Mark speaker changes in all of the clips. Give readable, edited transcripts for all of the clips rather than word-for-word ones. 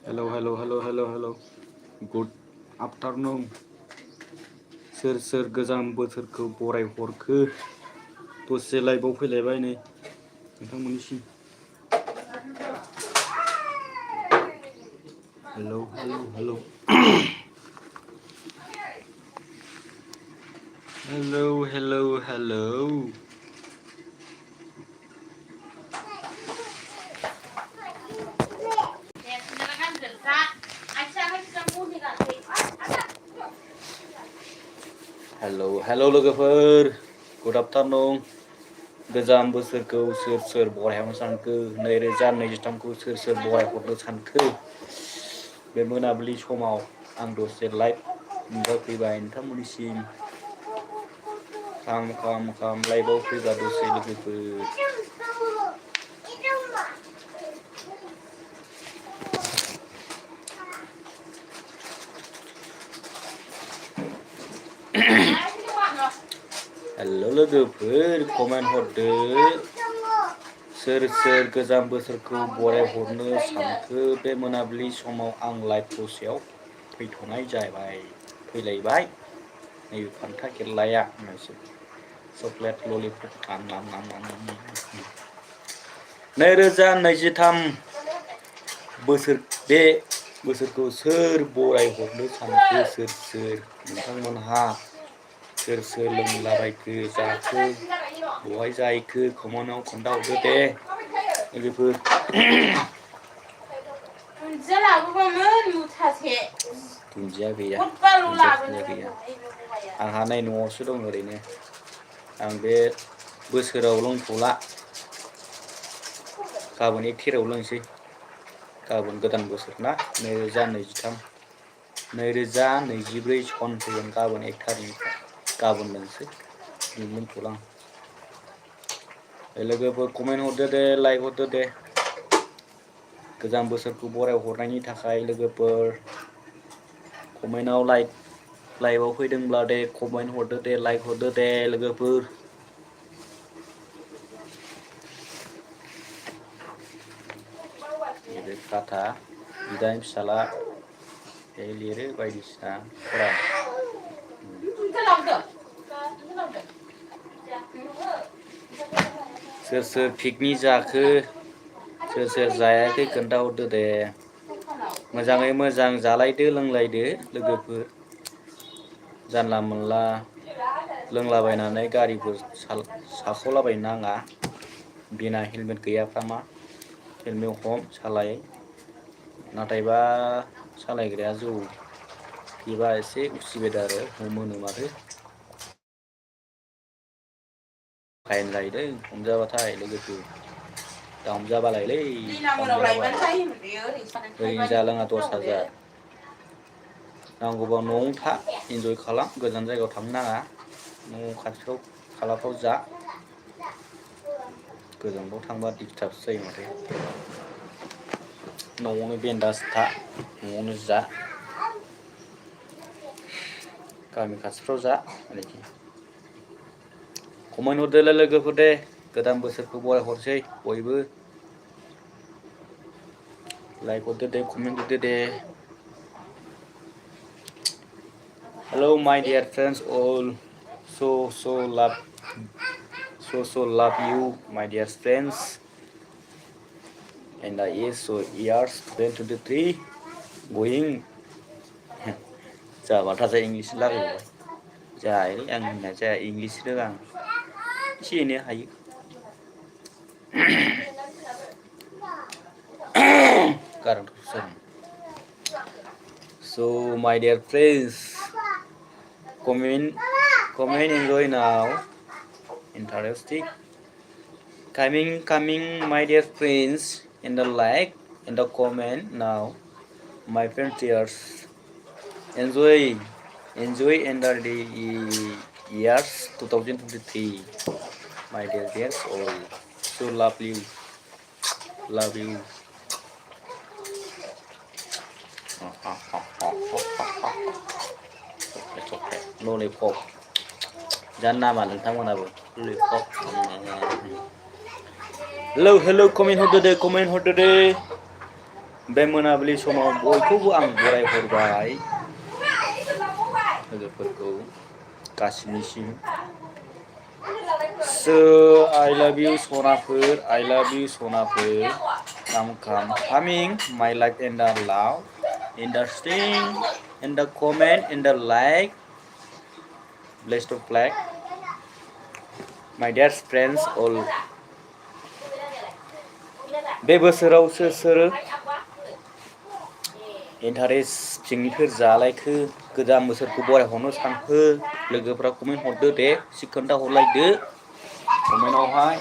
Speaker 1: Hello. Good afternoon. Swr Gwjam Bwswrkhwo Boraihorkw Dosay लाइभआव फैलायबाय नै नोंथांमोननिसिम। Hello. Hello. Hello Lwgwpwr. Good afternoon. Gwjam Bwswrkhwo swr Boraihorkw 2023 swr Boraihorkw बे मोनाबिलि समाव आं दसे लाइभ नुजाफैबाय नोंथांमोननिसिम। खाम लाइभआव फैबा दसे लोगोफोर। हेलो लोगोफोर, कमेन्ट हरदो। सोर गोजाम बोसोरखौ बरायहरनो सानखो? बे मोनाबिलि समाव आं लाइभ दसेयाव फैथ'नाय जाबाय, फैलायबाय। नैबे फान्था केरलाया चकलेट ललिपप 2023 बोसोर बे बोसोरखौ सोर बरायहरनो सानखो? सोर नोंथांमोनहा सोर लोंलाबायखो जाखो बहाय जाहैखो कमेन्टआव खोन्थाहरदो दे लोगोफोर। दुन्दिया गैया, आंहा नै न'आवसो दं ओरैनो। आं बे बोसोराव लोंथ'ला, गाबोन 1 थेराव लोंसै। गाबोन गोदान बोसोर ना 2023 2024 सन फैगोन गाबोन 1 थारिखनिफ्राय। गाबोन लोंसै, लोंथ'ला आं। लोगोफोर कमेन्ट हरदो दे, लाइक हरदो दे। गोजाम बोसोरखौ बरायहरनायनि थाखाय लोगोफोर कमेन्टआव लाइभआव फैदोंब्ला दे कमेन्ट हरदो दे, लाइक हरदो दे लोगोफोर। बे खाथा बिदानि फिसाला लिरो बायदिसिना फरा। सोर पिकनिक जाखो, सोर जायाखै खोन्थाहरदो दे। मोजाङै मोजां जालायदो लोंलायदो लोगोफोर। जानला मोनला लोंलाबायनानै गारिफोर साखावलाबायनो नाङा। बिना हेलमेट गैयाफ्रा मा हेलमेट हम सालाय। नाथायबा सालायग्राया जौ फेबा एसे उसुबिदा आरो हमोनो माथो। फाइन जाहैदों हमजाबाथाय लोगोफोर। दा हमजाबालायलै ओरैनो जालोङा 10,000। नांगौबा न'आवनो था, इन्जय खालाम, गोजान जायगायाव थांनो नाङा। न' खाथियाव खालाफ्राव जा। गोजानफ्राव थांबा डिस्टार्बसो जायो माथो। न'आवनो बेन्डास था, न'आवनो जा। गामि खाथिफ्राव जा आरोखि। कमेन्ट हरदोलाय लोगोफोर दे, गोदान बोसोरखौ बरायहरसै बयबो। लाइक हरदो दे, कमेन्ट हरदो दे। Hello my dear friends all, so love you my dear friends, and is so years 2023 going जाबाथाय इंलिस लागायबाय। जायालै आं होननाया जाया, इंलिस रोङा आं, एसे एनै हायो। So my dear friends, comment enjoy now. Interesting. Coming my dear friends in the like in the comment now. My friends dears, enjoy enter the years 2023. My dears all, so love you. Chocolate lollipop. Jangan nama nोंथांमोनाबो lollipop. Hello comment horde de. बे मोनाबिलि समाव बयखौबो आं बरायहरबाय लोगोफोरखौ गासिनिसिम। So I love you Sonapwr, I love you Sonapwr. Come coming my life in the love, in the sting, in the comment, in the like. Bless to flag. My dear friends all. बे बोसोराव सोर सोर interest पिकनिकफोर जालायखो गोदान बोसोरखौ बरायहरनो सानखो लोगोफ्रा comment हरदो दे खोन्था हरलायदो कमेन्टआवहाय।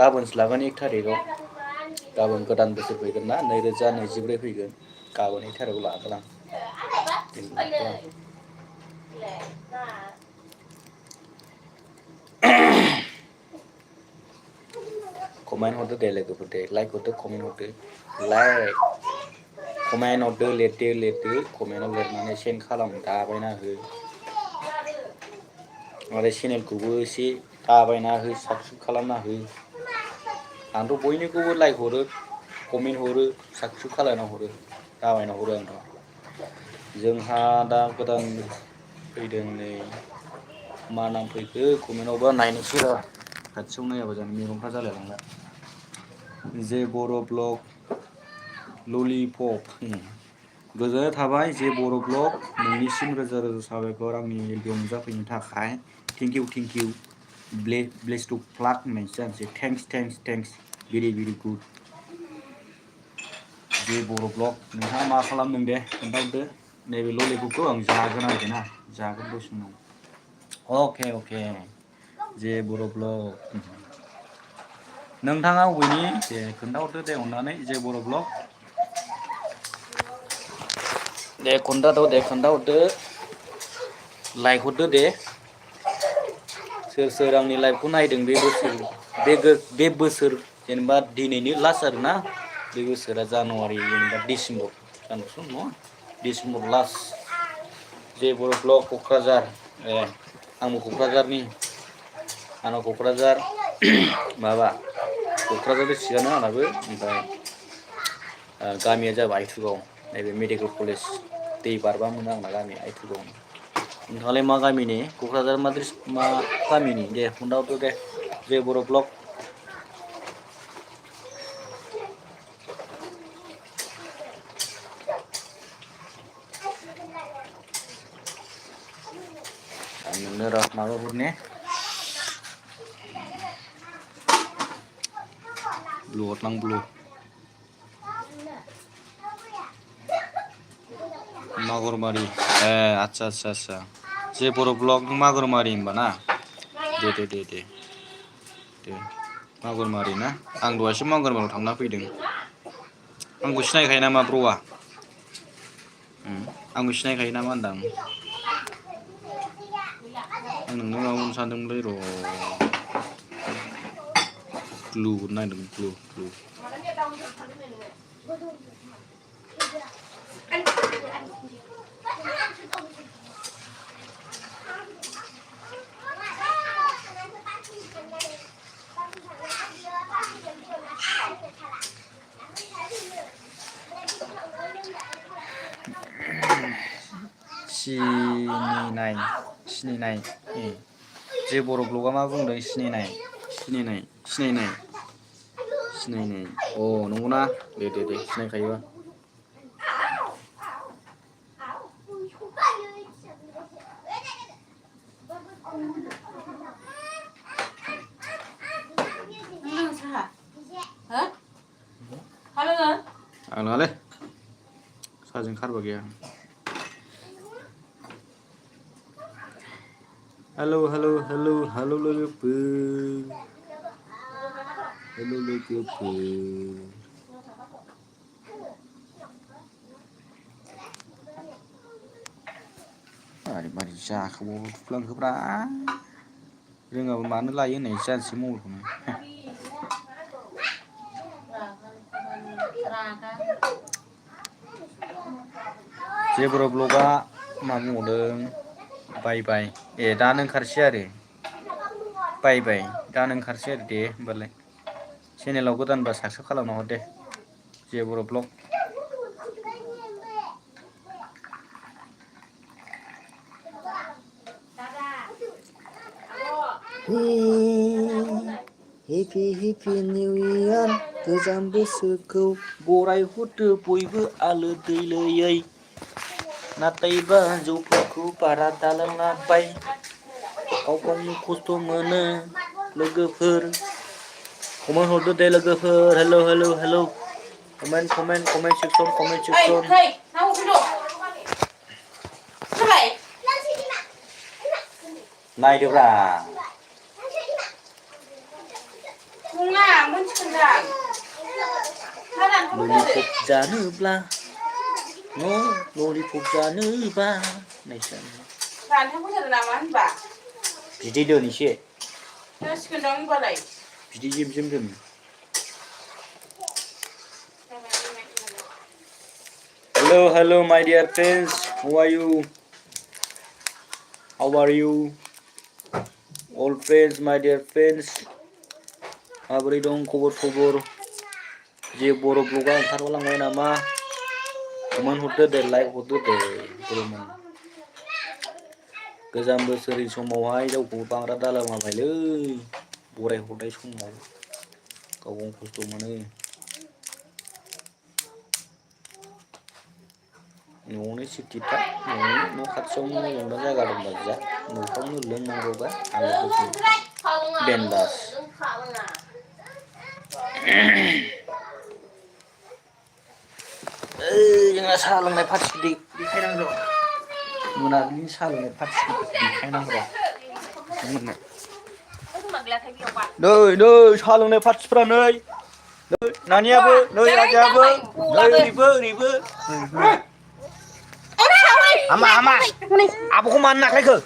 Speaker 1: गाबोनसो लागोन 1 थारिखआव गाबोन गोदान बोसोर फैगोन ना 2024 फैगोन गाबोन 1 थारिखआव लागोन आं। कमेन्ट हरदो दे लोगोफोर दे लाइक हरदो कमेन्ट हरदो लाइक कमेन्ट हरदो लिरदो कमेन्टआव लिरनानै सेन्ड खालाम दाबायना हो आरो चेनेलखौबो एसे दाबायना हो साबस्क्राइब खालामना हो। आंथ' बयनिखौबो लाइक हरो कमेन्ट हरो साबस्क्राइब खालामना हरो दाबायना हरो आंथ'। जोंहा दा गोदान फैदों नै मा नाम फैखो कमेन्टआवबा नायनोसै र' खाथियाव नायाबा जानो मेगनफ्रा जालायलांला। जे बर' ब्लग ललिपप गोजोननाय थाबाय जे बर' ब्लग नोंनिसिम रोजा रोजा साबायखर आंनि भिडिअ नुजाफैनो थाखाय थेंक इउ ब्लेस टु फ्लाग होननायसो जानोसै थेंक्स भेरि गुड। जे बर' ब्लग नोंथाङा मा खालामदों दे खोन्थाहरदो नैबे ललिपपखौ आं जागोन आरोखि ना जागोन दसे उनाव। अके जे बर' ब्लग नोंथाङा अबेनि दे खोन्थाहरदो दे अननानै जे बर' ब्लग दे खोन्थाहरदो लाइक हरदो दे सोर सोर आंनि लाइफखौ नायदों बे बोसोर जेनेबा दिनैनि लास्ट आरोना बे बोसोरा जानुवारि जेनेबा डिसेम्बर जानुवारि नङा डिसेम्बर लास्ट। जे बर' ब्लग क'क्राझार आंबो क'क्राझारनि आंना क'क्राझार क'क्राझार डिस्ट्रिक्टआनो आंनाबो ओमफ्राय गामिया जाबाय आइथुगाव नैबे मेडिकेल कलेज दै बारबा मोनो आंना गामिया आइथुगावनो। नोंथाङालाय मा गामिनि क'क्राझार मा गामिनि दे खोन्थाहरदो दे जे बर' ब्लग। नोंनो र' माबा हरने ब्लु हरनां ब्लु मागुरमारि आच्छा जे बर' ब्लग मागुरमारि होनबा ना दे मागुरमारि ना आं दहायसो मागुरमारियाव थांना फैदों। आंखौ सिनायखायो नामा ब्र'आ आंखौ सिनायखायो नामा होनदां आं नोंनो माबा मोननो सानदोंमोनलै र' ग्लु हरनो नागिरदोंमोन ग्लु सिनायनाय जे बर' ब्लगआ मा बुंदों सिनायनाय अ नंगौना दे सिनायखायोबा आं नङालै साहाजों खारबा गैया। हेलौ लोगोफोर मारै जाखोबाव थुफ्लांखोब्रा रोङाबा मानो लायो होननायसो जानोसै मबाइलखौनो जे बर' ब्लगआ मा बुंबावदों बाय दानो ओंखारसै आरो बाय दानो ओंखारसै आरो दे होमबालाय चेनेलाव गोदानबा साबस्क्राइब खालामना हर दे जे बर' ब्लग हेपि निउ इयार गोजाम बोसोरखौ बरायहरदो बयबो आलो दैलोयै नाथायबा जौफोरखौ बारा दालोंलाबाय गाव गावनो खस्थ' मोनो लोगोफोर कमेन्ट हरदो दे लोगोफोर hello hello hello comment section नायदोब्रा ललिपप जानोब्ला ललिपप जानोबा बिदै दोन एसे बिदै जेम दोन hello my dear friends, how are you all friends, my dear friends, माबोरै दं खबर जे बर' ब्लगा ओंखारलांबाय नामा कमेन्ट हरदो दे लाइक हरदो दे गोजाम बोसोरनि समावहाय गावखौ बांद्रा दालामाबायलै बरायहरनाय समाव गाव खस्थ' मोनो न'आवनो सिटिथा न' खाथियावनो मोजां जायगा दंबा जा न'फ्रावनो लोंनांगौबा आलोगोजों बेन्दास जोंना साहा लोंनाय पार्टि देखायनांगौ मोनाबिलिनि साहा लोंनाय पार्टि देखायनांगौ नै साहा लोंनाय पार्टिफ्रा नै नानियाबो नै आजायाबो नै ओरैबो हामा आब'खौ मानो नाख्लायखो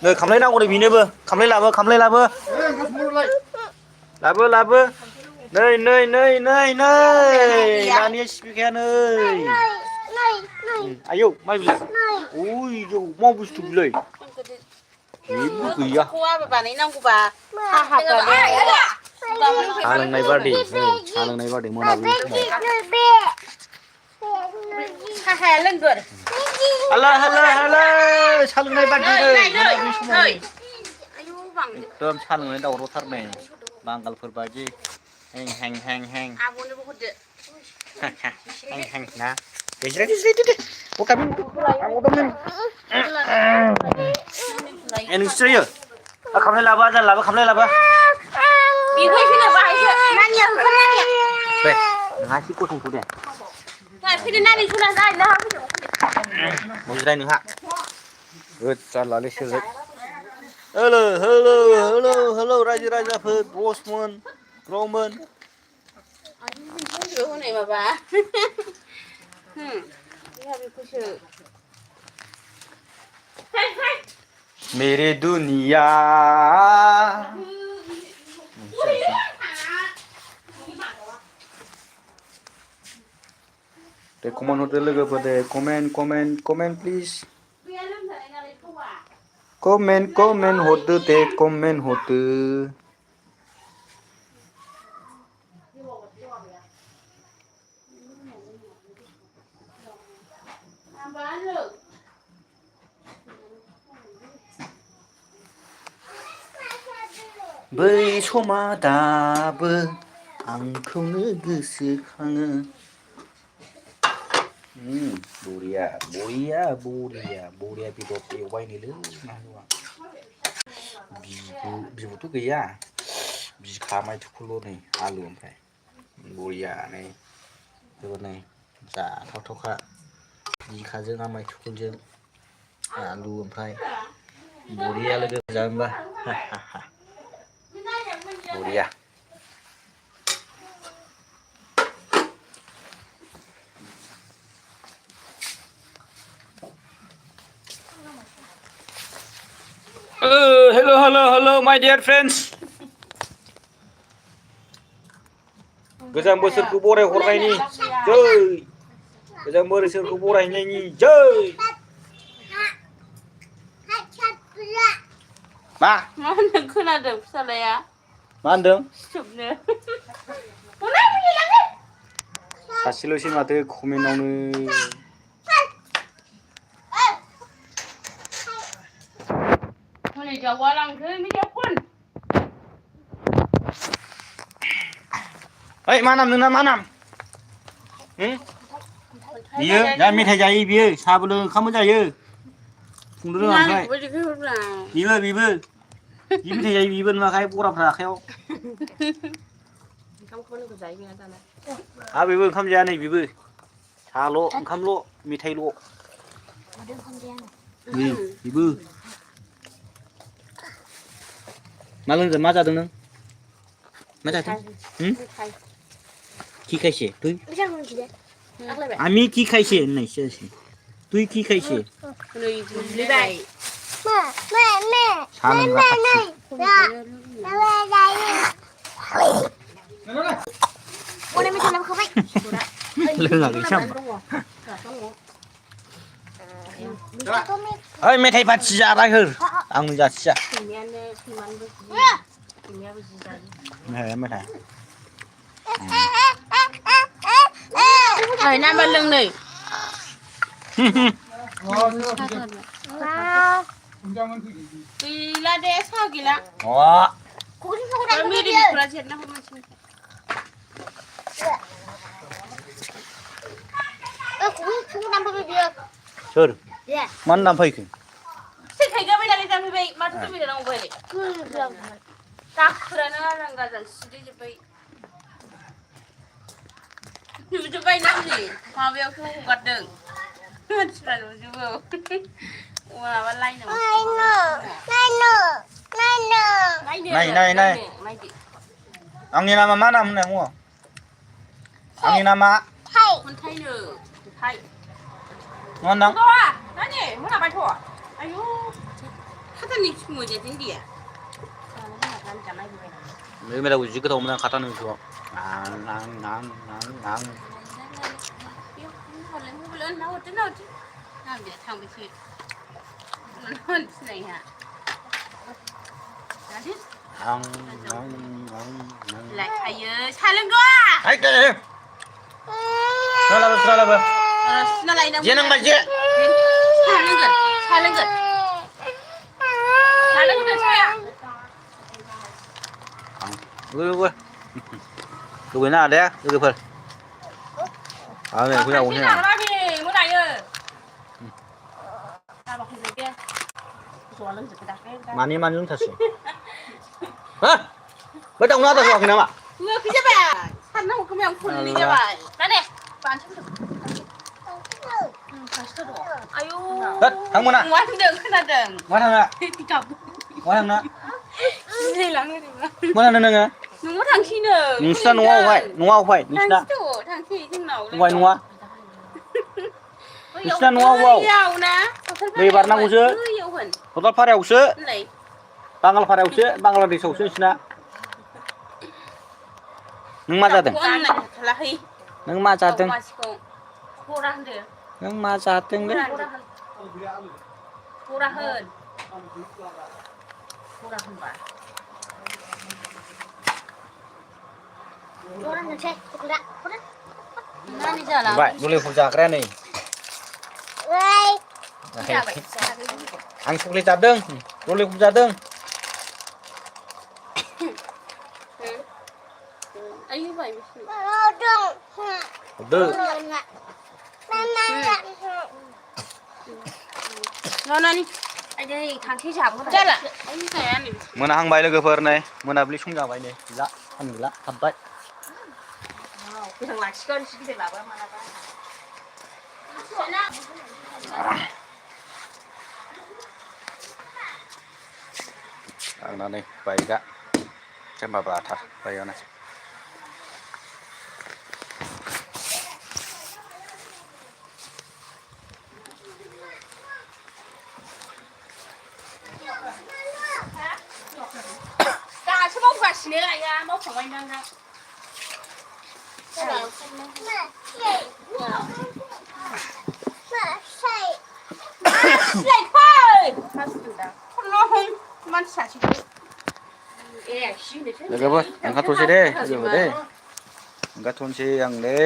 Speaker 1: नै खामफ्लाय नांगौ नै बेनोबो खामफ्लाय लाबो नै नानिया सिपिखाया नै आयौ माइ बिलाइ ओइ जौ मा बुस्थु बिलाइ जेबो गैया साहा लोंनाय बारदे मोनाबिलि समाव
Speaker 2: साहाया लोंगोर
Speaker 1: हेलो साहा लोंनाय बारदे मोनाबिलि समाव एकदम साहा लोंनाय दावरावथारनै बांगालफोर बायदि हें
Speaker 2: आब'नोबो हरदो
Speaker 1: हें ना दे नोंसोरो खामफ्लाय लाबो आजान लाबो खामफ्लाय लाबो नोंहा एसे गसंथ' दे बुजिनाय नोंहा जारलालै सोरजों हेलौ रायजो राजाफोर बसमोन ब्रमोन मेरे दुनिया दे कमेन्ट हरदो लोगोफोर दे कमेन्ट प्लिज कमेन्ट हरदो दे कमेन्ट हरदो बै समा दाबो आंखौनो गोसोखाङो बरिया बेदर एवबायनोलै बिबुथ' गैया बिखा मायथुखौल' नै आलु ओमफ्राय बरिया नै जाथावथावखा बिखाजों आमाय थुखुलजों आलु ओमफ्राय बरिया लोगो जानोबा बरिया hello my dear friends गोजाम बोसोरखौ बरायहरनायनि जै गोजाम बोसोरखौ बरायनायनि जै मा
Speaker 2: होनदों खोनादों फिसालाया
Speaker 1: मा होनदों?
Speaker 2: सोबनो
Speaker 1: सासेल'सै माथो कमेन्टआवनो
Speaker 2: हनै दाउआ लांखो मेथाइ खन
Speaker 1: ओइ मा नाम नोंना मा नाम? बियो दा मेथाइ जायो बियो साहाबो लोङो ओंखामबो जायो संनो रोङा ओमफ्राय बिबो जि मेथाइ जायो बिबो नुवाखै बराफ्रा आखायाव
Speaker 2: ओंखामखौनो जायो बेना दाना
Speaker 1: बेबो ओंखाम जाया नै बेबो साल' ओंखामल' मेथाइल' बेबो मा लोंदों मा जादों नों मा जादों কি খাইছে তুই আমি কি খাইছে নাইছে তুই কি খাইছে ओइ मेथाइ पार्टि जाबाय हो आं जासिया मेथाइ
Speaker 2: नाम्बार लोंनै गैला दे साहा गैला मेडिकेलफोरा जेरना हरनोसै
Speaker 1: सोर मानो नाम फैखो
Speaker 2: फैखायगाबाय नालाय जाफैबाय माथो फैबाय नांगौ बायलाय दाखोरानो आरां गाजां सिरिजोब्बाय नुजोब्बाय ना हनै माबायावथ' हगारदों मानसिफ्रा नुजोबो माबा लायनो
Speaker 1: नाय आंनि नामा मा नाम होननाय बुङो आंनि नामा
Speaker 2: खन्थाइनो खन्थाइ
Speaker 1: मा होनदों
Speaker 2: नानि मोनाबायथ' आयु खाथानि मोजेजों गैया
Speaker 1: बे मेलाखौ जि गोथाव मोनो आं खाथा नोंखौ
Speaker 2: आयो साहा लोंदो
Speaker 1: lùi nào đấy lùi phần này cũng nhau mà ni ăn thật sự hả bất động nó thật sự nào ạ
Speaker 2: 산나고 그냥 콜리 잡아. 나네. 아유.
Speaker 1: 당문아.
Speaker 2: 완전 큰아들.
Speaker 1: 뭐하나? 뭐하나? 뭐하나?
Speaker 2: 누구 당신은?
Speaker 1: 누구야 누가 화이? 누구야?
Speaker 2: 당신 생나오.
Speaker 1: 누가 누가? 누구야 누가 와? 네 barna usu. Total pare usu. Bangal pare usu, Bangladesh usu sina. Neng ma jadeng. Neng ma jadeng. Neng ma jadeng deh.
Speaker 2: Purahan. Purahan ba. Orang ngecek, tidak, udah. Nani jalan.
Speaker 1: Baik, boleh puja keren nih. Ang sulit jadeng, boleh puja jadeng.
Speaker 2: Ayo baik.
Speaker 1: Udah.
Speaker 2: Nona nih. Ada tangki siapa? Jalan. Ini saya nih.
Speaker 1: Menahang bayi lwgwpwr nih, menabli sung jabai nih. Gila, alhamdulillah, sampai.
Speaker 2: Bisa ngasihkan sih kita bawa mana kan?
Speaker 1: Ang nih, bayi gak. Coba beratar, bayi nih.
Speaker 2: Sini lah ya, mau kemana enggak?
Speaker 1: लोगोफोर ओंखारथ'सै दे लोगोफोर दे ओंखारथ'नोसै आं दे